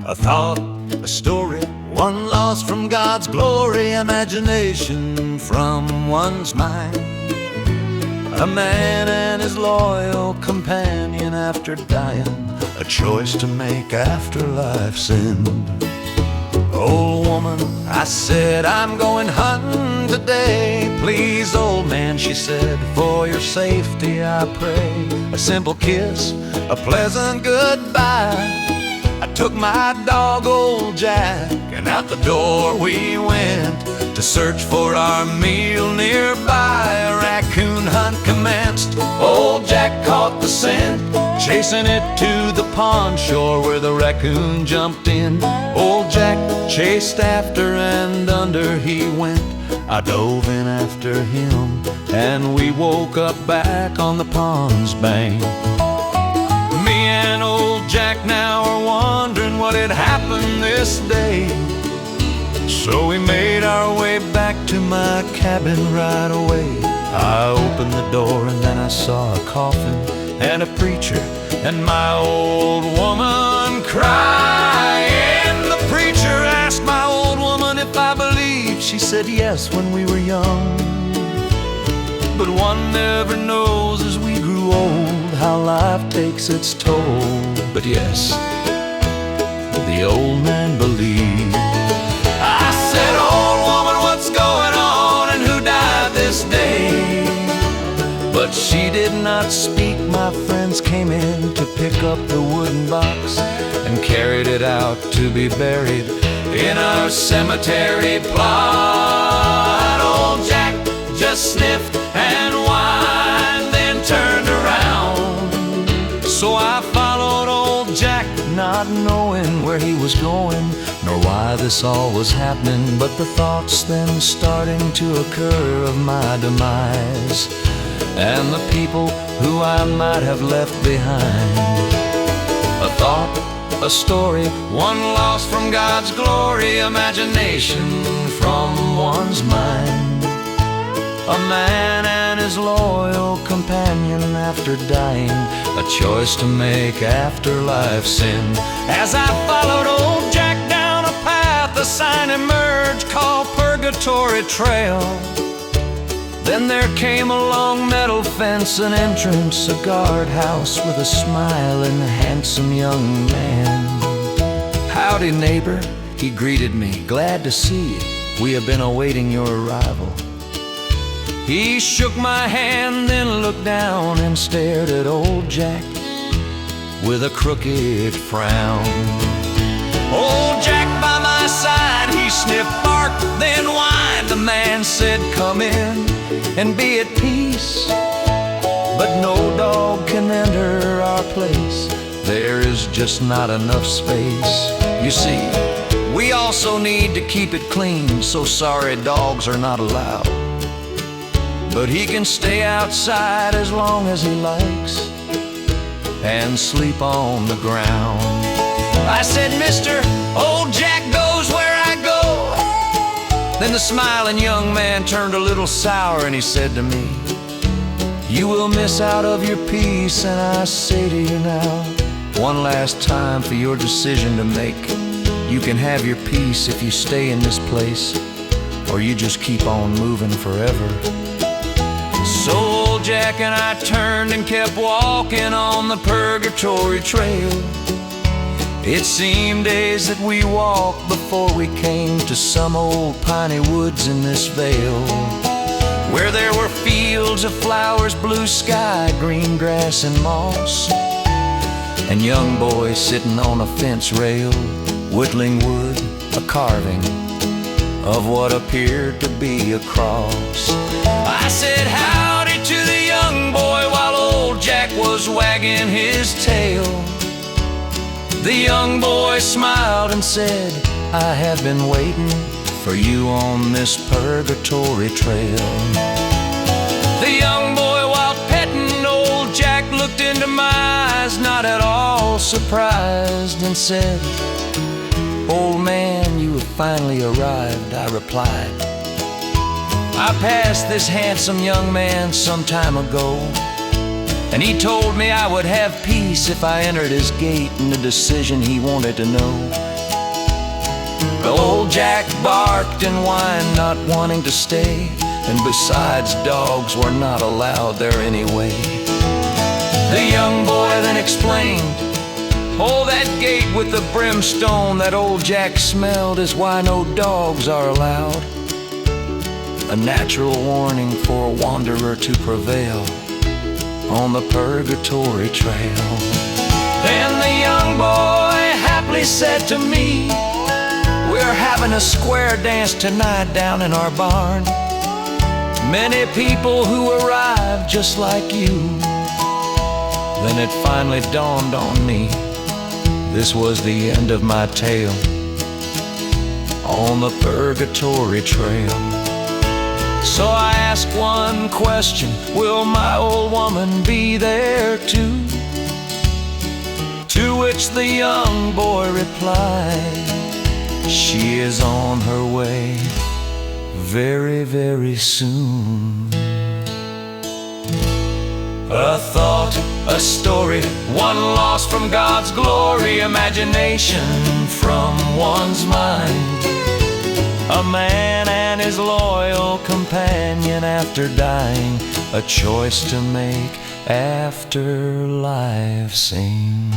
A thought, a story, one lost from God's glory, imagination from one's mind. A man and his loyal companion after dying, a choice to make after life's end. Old woman, I said, I'm going hunting today. Please, old man, she said, for your safety I pray. A simple kiss, a pleasant goodbye. I took my dog, old Jack, and out the door we went to search for our meal nearby. A raccoon hunt commenced. Old Jack caught the scent, chasing it to the pond shore where the raccoon jumped in. Old Jack chased after and under he went. I dove in after him and we woke up back on the pond's bank. Me and old Jack now are wondering what had happened this day. So we made our way back to my cabin right away. I opened the door and then I saw a coffin and a preacher and my old woman crying. The preacher asked my old woman if I believed. She said yes when we were young. But one never knows as we grew old how life takes its toll. But yes, the old man believed. I said, old woman, what's going on and who died this day? But she did not speak. My friends came in to pick up the wooden box and carried it out to be buried in our cemetery plot. Old Jack just sniffed and whined, then turned around. So I followed old Jack, not knowing where he was going nor why this all was happening, but the thoughts then starting to occur of my demise and the people who I might have left behind. A thought, a story, one lost from God's glory, imagination from one's mind. A man and his loyal companion after dying, a choice to make after life's end. As I followed old Jack down a path, a sign emerged called Purgatory Trail. Then there came a long metal fence, an entrance, a guardhouse with a smiling, handsome young man. Howdy, neighbor, he greeted me, glad to see you. We have been awaiting your arrival. He shook my hand, then looked down and stared at old Jack with a crooked frown. Old Jack by my side, he sniffed, barked, then whined. The man said, come in and be at peace, but no dog can enter our place. There is just not enough space. You see, we also need to keep it clean, so sorry dogs are not allowed. But he can stay outside as long as he likes and sleep on the ground. I said, mister, old Jack goes where I go. Then the smiling young man turned a little sour and he said to me, you will miss out of your peace, and I say to you now, one last time for your decision to make. You can have your peace if you stay in this place, or you just keep on moving forever. So old Jack and I turned and kept walking on the Purgatory Trail. It seemed days that we walked before we came to some old piney woods in this vale, where there were fields of flowers, blue sky, green grass and moss, and young boys sitting on a fence rail, whittling wood, a carving of what appeared to be a cross. I said howdy to the young boy while old Jack was wagging his tail. The young boy smiled and said, I have been waiting for you on this Purgatory Trail. The young boy, while petting old Jack, looked into my eyes, not at all surprised, and said, old man, you have finally arrived. I replied, I passed this handsome young man some time ago. And he told me I would have peace if I entered his gate in the decision he wanted to know. But old Jack barked and whined, not wanting to stay, and besides, dogs were not allowed there anyway. The young boy then explained, oh, that gate with the brimstone that old Jack smelled is why no dogs are allowed. A natural warning for a wanderer to prevail on the Purgatory Trail. Then the young boy happily said to me, we're having a square dance tonight down in our barn. Many people who arrived just like you. Then it finally dawned on me, this was the end of my tale on the Purgatory Trail. So I asked one question, will my old woman be there too? To which the young boy replied, she is on her way very, very soon. A thought, a story, one lost from God's glory, imagination from one's mind. A man and his loyal companion after dying, a choice to make after life sings.